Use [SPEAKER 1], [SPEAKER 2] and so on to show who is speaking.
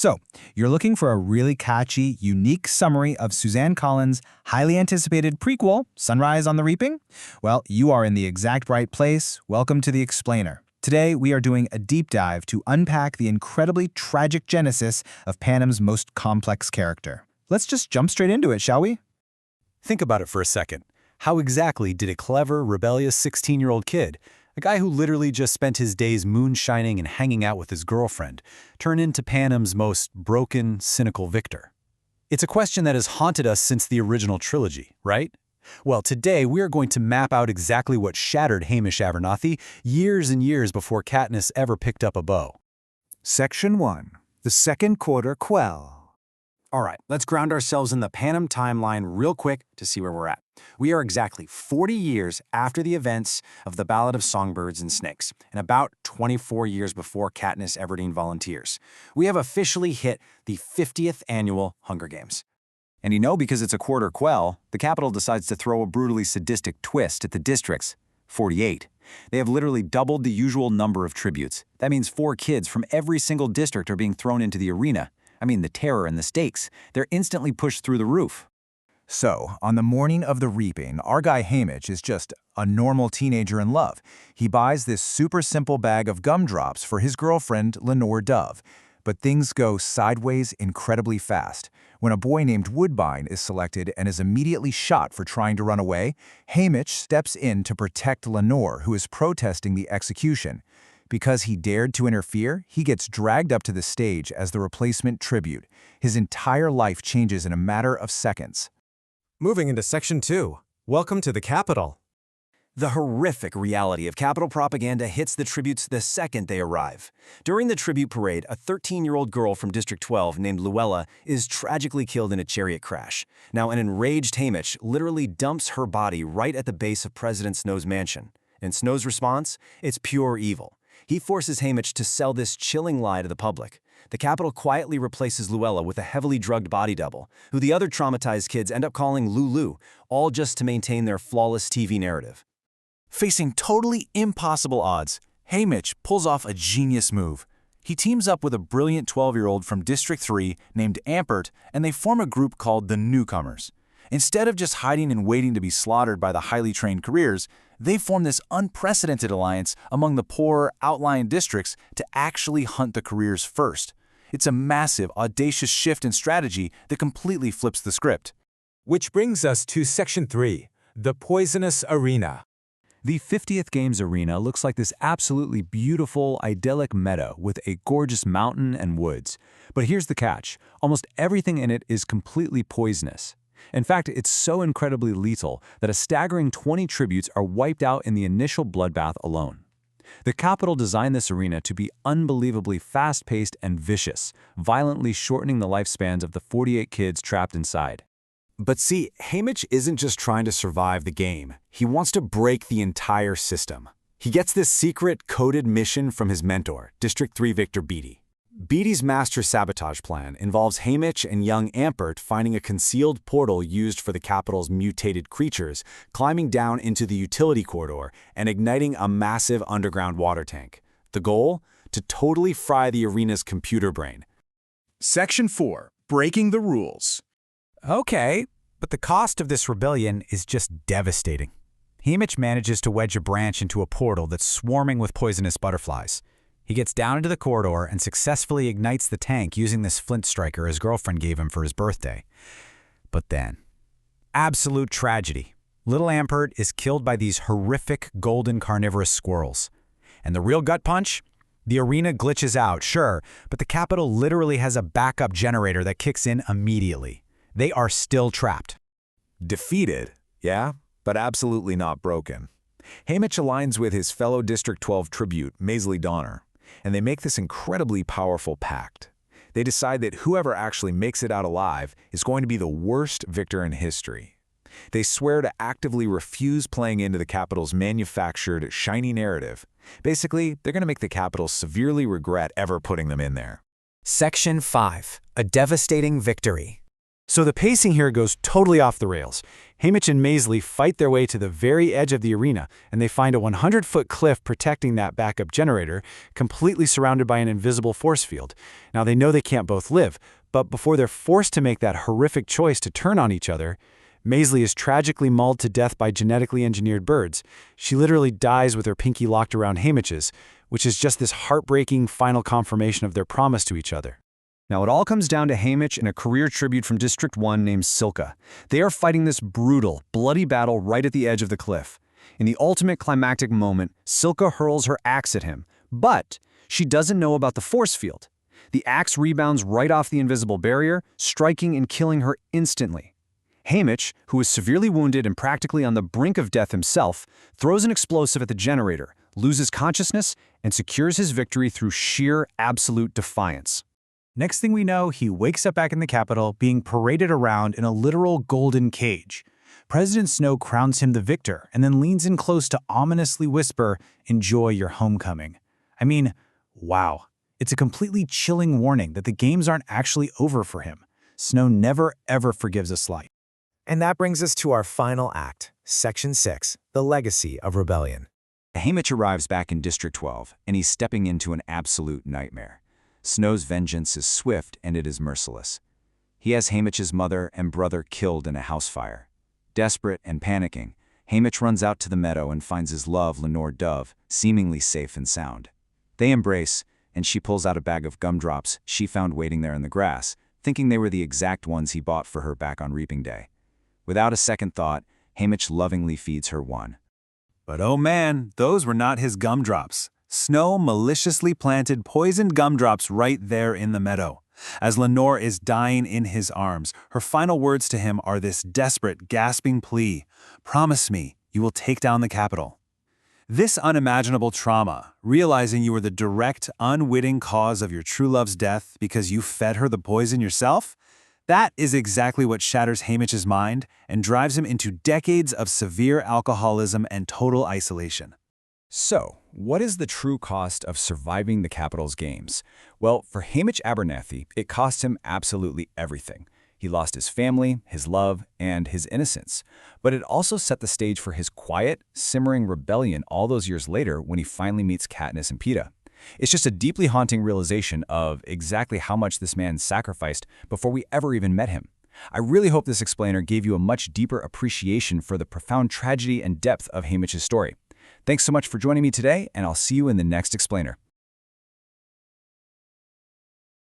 [SPEAKER 1] So, you're looking for a really catchy, unique summary of Suzanne Collins' highly anticipated prequel, Sunrise on the Reaping? Well, you are in the exact right place. Welcome to The Explainer. Today, we are doing a deep dive to unpack the incredibly tragic genesis of Panem's most complex character. Let's just jump straight into it, shall we?
[SPEAKER 2] Think about it for a second. How exactly did a clever, rebellious 16-year-old kid, a guy who literally just spent his days moonshining and hanging out with his girlfriend, turn into Panem's most broken, cynical victor? It's a question that has haunted us since the original trilogy, right? Well, today we are going to map out exactly what shattered Haymitch Abernathy years and years before Katniss ever picked up a bow.
[SPEAKER 3] Section 1. The Second Quarter Quell. All right, let's ground ourselves in the Panem timeline real quick to see where we're at. We are exactly 40 years after the events of the Ballad of Songbirds and Snakes, and about 24 years before Katniss Everdeen volunteers. We have officially hit the 50th annual Hunger Games.
[SPEAKER 4] And because it's a quarter quell, the Capitol decides to throw a brutally sadistic twist at the districts, 48. They have literally doubled the usual number of tributes. That means 4 kids from every single district are being thrown into the arena. The terror and the stakes, they're instantly pushed through the roof.
[SPEAKER 1] So, on the morning of the reaping, our guy Haymitch is just a normal teenager in love. He buys this super simple bag of gumdrops for his girlfriend, Lenore Dove. But things go sideways incredibly fast. When a boy named Woodbine is selected and is immediately shot for trying to run away, Haymitch steps in to protect Lenore, who is protesting the execution. Because he dared to interfere, he gets dragged up to the stage as the replacement tribute. His entire life changes in a matter of seconds.
[SPEAKER 5] Moving into Section 2. Welcome to the Capitol.
[SPEAKER 3] The horrific reality of Capitol propaganda hits the tributes the second they arrive. During the tribute parade, a 13-year-old girl from District 12 named Luella is tragically killed in a chariot crash. Now, an enraged Haymitch literally dumps her body right at the base of President Snow's mansion. And Snow's response? It's pure evil. He forces Haymitch to sell this chilling lie to the public. The Capitol quietly replaces Luella with a heavily drugged body double, who the other traumatized kids end up calling Lulu, all just to maintain their flawless TV narrative.
[SPEAKER 6] Facing totally impossible odds, Haymitch pulls off a genius move. He teams up with a brilliant 12-year-old from District 3 named Ampert, and they form a group called the Newcomers. Instead of just hiding and waiting to be slaughtered by the highly trained careers, they form this unprecedented alliance among the poorer, outlying districts to actually hunt the careers first. It's a massive, audacious shift in strategy that completely flips the script.
[SPEAKER 5] Which brings us to Section 3, the Poisonous Arena.
[SPEAKER 2] The 50th Games Arena looks like this absolutely beautiful, idyllic meadow with a gorgeous mountain and woods. But here's the catch. Almost everything in it is completely poisonous. In fact, it's so incredibly lethal that a staggering 20 tributes are wiped out in the initial bloodbath alone. The Capitol designed this arena to be unbelievably fast-paced and vicious, violently shortening the lifespans of the 48 kids trapped inside.
[SPEAKER 3] But see, Haymitch isn't just trying to survive the game. He wants to break the entire system. He gets this secret, coded mission from his mentor, District 3 Victor Beatty. Beatty's master sabotage plan involves Haymitch and young Ampert finding a concealed portal used for the Capitol's mutated creatures, climbing down into the utility corridor, and igniting a massive underground water tank. The goal? To totally fry the arena's computer brain.
[SPEAKER 1] Section 4. Breaking the Rules.
[SPEAKER 7] Okay, but the cost of this rebellion is just devastating. Haymitch manages to wedge a branch into a portal that's swarming with poisonous butterflies. He gets down into the corridor and successfully ignites the tank using this flint striker his girlfriend gave him for his birthday. But then, absolute tragedy. Little Ampert is killed by these horrific golden carnivorous squirrels. And the real gut punch? The arena glitches out, sure, but the Capitol literally has a backup generator that kicks in immediately. They are still trapped.
[SPEAKER 8] Defeated, yeah, but absolutely not broken. Haymitch aligns with his fellow District 12 tribute, Maisley Donner, and they make this incredibly powerful pact. They decide that whoever actually makes it out alive is going to be the worst victor in history. They swear to actively refuse playing into the Capitol's manufactured, shiny narrative. Basically, they're going to make the Capitol severely regret ever putting them in there.
[SPEAKER 7] Section 5. A Devastating Victory. So the pacing here goes totally off the rails. Haymitch and Maisley fight their way to the very edge of the arena, and they find a 100-foot cliff protecting that backup generator, completely surrounded by an invisible force field. Now they know they can't both live, but before they're forced to make that horrific choice to turn on each other, Maisley is tragically mauled to death by genetically engineered birds. She literally dies with her pinky locked around Haymitch's, which is just this heartbreaking final confirmation of their promise to each other.
[SPEAKER 3] Now, it all comes down to Haymitch and a career tribute from District 1 named Silka. They are fighting this brutal, bloody battle right at the edge of the cliff. In the ultimate climactic moment, Silka hurls her axe at him, but she doesn't know about the force field. The axe rebounds right off the invisible barrier, striking and killing her instantly. Haymitch, who is severely wounded and practically on the brink of death himself, throws an explosive at the generator, loses consciousness, and secures his victory through sheer, absolute defiance.
[SPEAKER 7] Next thing we know, he wakes up back in the Capitol, being paraded around in a literal golden cage. President Snow crowns him the victor and then leans in close to ominously whisper, "Enjoy your homecoming." I mean, wow. It's a completely chilling warning that the games aren't actually over for him. Snow never, ever forgives a slight.
[SPEAKER 6] And that brings us to our final act, Section 6, The Legacy of Rebellion.
[SPEAKER 4] Haymitch arrives back in District 12, and he's stepping into an absolute nightmare. Snow's vengeance is swift and it is merciless. He has Haymitch's mother and brother killed in a house fire. Desperate and panicking, Haymitch runs out to the meadow and finds his love, Lenore Dove, seemingly safe and sound. They embrace, and she pulls out a bag of gumdrops she found waiting there in the grass, thinking they were the exact ones he bought for her back on reaping day. Without a second thought, Haymitch lovingly feeds her one.
[SPEAKER 6] But oh man, those were not his gumdrops. Snow maliciously planted poisoned gumdrops right there in the meadow. As Lenore is dying in his arms, her final words to him are this desperate, gasping plea: "Promise me you will take down the Capitol." This unimaginable trauma, realizing you were the direct, unwitting cause of your true love's death because you fed her the poison yourself, that is exactly what shatters Haymitch's mind and drives him into decades of severe alcoholism and total isolation.
[SPEAKER 2] So, what is the true cost of surviving the Capitol's games? Well, for Haymitch Abernathy, it cost him absolutely everything. He lost his family, his love, and his innocence. But it also set the stage for his quiet, simmering rebellion all those years later when he finally meets Katniss and Peeta. It's just a deeply haunting realization of exactly how much this man sacrificed before we ever even met him. I really hope this explainer gave you a much deeper appreciation for the profound tragedy and depth of Haymitch's story. Thanks so much for joining me today, and I'll see you in the next explainer.